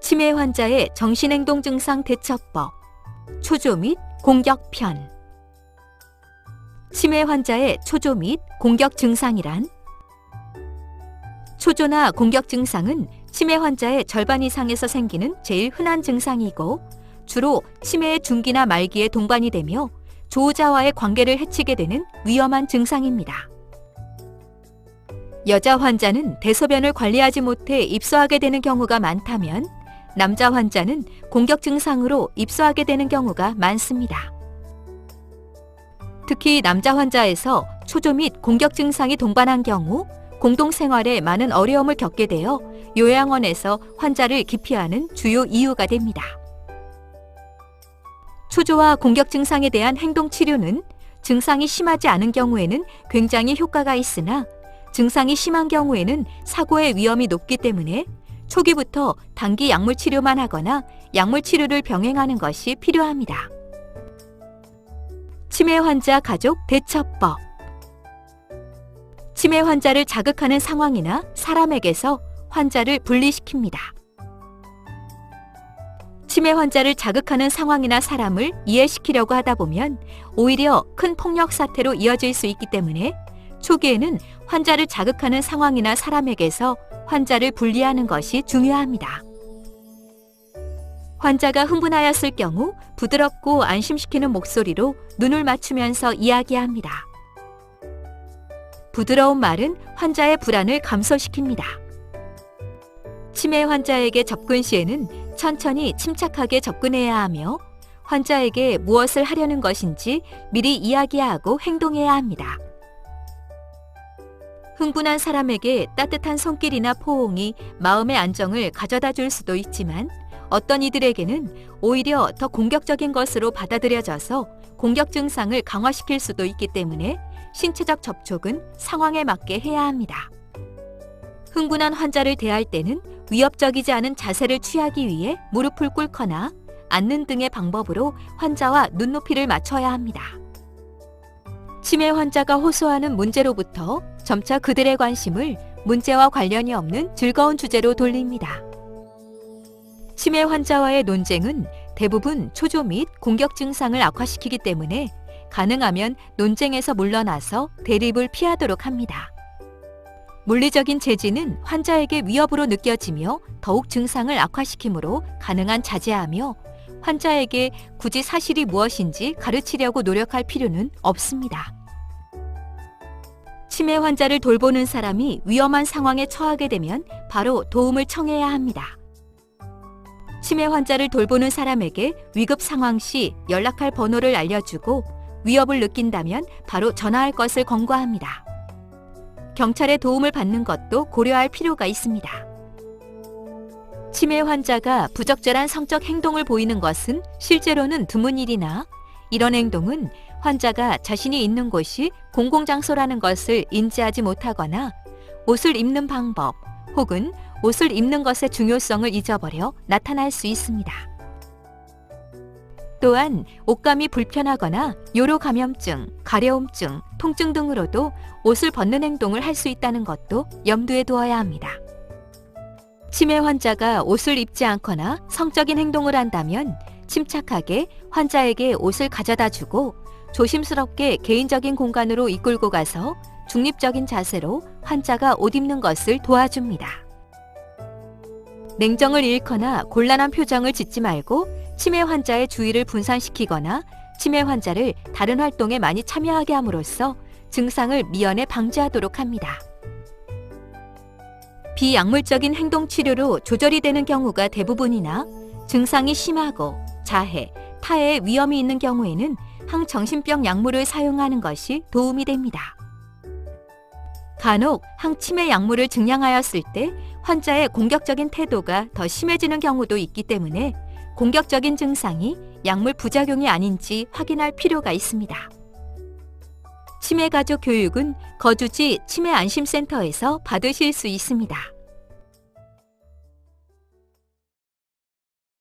치매 환자의 정신행동 증상 대처법, 초조 및 공격 편. 치매 환자의 초조 및 공격 증상이란? 초조나 공격 증상은 치매 환자의 절반 이상에서 생기는 제일 흔한 증상이고, 주로 치매의 중기나 말기에 동반이 되며 조우자와의 관계를 해치게 되는 위험한 증상입니다. 여자 환자는 대소변을 관리하지 못해 입소하게 되는 경우가 많다면, 남자 환자는 공격 증상으로 입소하게 되는 경우가 많습니다. 특히 남자 환자에서 초조 및 공격 증상이 동반한 경우 공동생활에 많은 어려움을 겪게 되어 요양원에서 환자를 기피하는 주요 이유가 됩니다. 초조와 공격 증상에 대한 행동 치료는 증상이 심하지 않은 경우에는 굉장히 효과가 있으나, 증상이 심한 경우에는 사고의 위험이 높기 때문에 초기부터 단기 약물 치료만 하거나 약물 치료를 병행하는 것이 필요합니다. 치매 환자 가족 대처법. 치매 환자를 자극하는 상황이나 사람에게서 환자를 분리시킵니다. 치매 환자를 자극하는 상황이나 사람을 이해시키려고 하다 보면 오히려 큰 폭력 사태로 이어질 수 있기 때문에 초기에는 환자를 자극하는 상황이나 사람에게서 환자를 분리하는 것이 중요합니다. 환자가 흥분하였을 경우 부드럽고 안심시키는 목소리로 눈을 맞추면서 이야기합니다. 부드러운 말은 환자의 불안을 감소시킵니다. 치매 환자에게 접근 시에는 천천히 침착하게 접근해야 하며, 환자에게 무엇을 하려는 것인지 미리 이야기하고 행동해야 합니다. 흥분한 사람에게 따뜻한 손길이나 포옹이 마음의 안정을 가져다 줄 수도 있지만, 어떤 이들에게는 오히려 더 공격적인 것으로 받아들여져서 공격 증상을 강화시킬 수도 있기 때문에 신체적 접촉은 상황에 맞게 해야 합니다. 흥분한 환자를 대할 때는 위협적이지 않은 자세를 취하기 위해 무릎을 꿇거나 앉는 등의 방법으로 환자와 눈높이를 맞춰야 합니다. 치매 환자가 호소하는 문제로부터 점차 그들의 관심을 문제와 관련이 없는 즐거운 주제로 돌립니다. 치매 환자와의 논쟁은 대부분 초조 및 공격 증상을 악화시키기 때문에 가능하면 논쟁에서 물러나서 대립을 피하도록 합니다. 물리적인 제지는 환자에게 위협으로 느껴지며 더욱 증상을 악화시키므로 가능한 자제하며, 환자에게 굳이 사실이 무엇인지 가르치려고 노력할 필요는 없습니다. 치매 환자를 돌보는 사람이 위험한 상황에 처하게 되면 바로 도움을 청해야 합니다. 치매 환자를 돌보는 사람에게 위급 상황 시 연락할 번호를 알려주고, 위협을 느낀다면 바로 전화할 것을 권고합니다. 경찰의 도움을 받는 것도 고려할 필요가 있습니다. 치매 환자가 부적절한 성적 행동을 보이는 것은 실제로는 드문 일이나, 이런 행동은 환자가 자신이 있는 곳이 공공장소라는 것을 인지하지 못하거나 옷을 입는 방법 혹은 옷을 입는 것의 중요성을 잊어버려 나타날 수 있습니다. 또한 옷감이 불편하거나 요로 감염증, 가려움증, 통증 등으로도 옷을 벗는 행동을 할 수 있다는 것도 염두에 두어야 합니다. 치매 환자가 옷을 입지 않거나 성적인 행동을 한다면 침착하게 환자에게 옷을 가져다 주고 조심스럽게 개인적인 공간으로 이끌고 가서 중립적인 자세로 환자가 옷 입는 것을 도와줍니다. 냉정을 잃거나 곤란한 표정을 짓지 말고 치매 환자의 주의를 분산시키거나 치매 환자를 다른 활동에 많이 참여하게 함으로써 증상을 미연에 방지하도록 합니다. 비약물적인 행동 치료로 조절이 되는 경우가 대부분이나, 증상이 심하고 자해, 타해의 위험이 있는 경우에는 항정신병 약물을 사용하는 것이 도움이 됩니다. 간혹 항치매 약물을 증량하였을 때 환자의 공격적인 태도가 더 심해지는 경우도 있기 때문에 공격적인 증상이 약물 부작용이 아닌지 확인할 필요가 있습니다. 치매 가족 교육은 거주지 치매 안심센터에서 받으실 수 있습니다.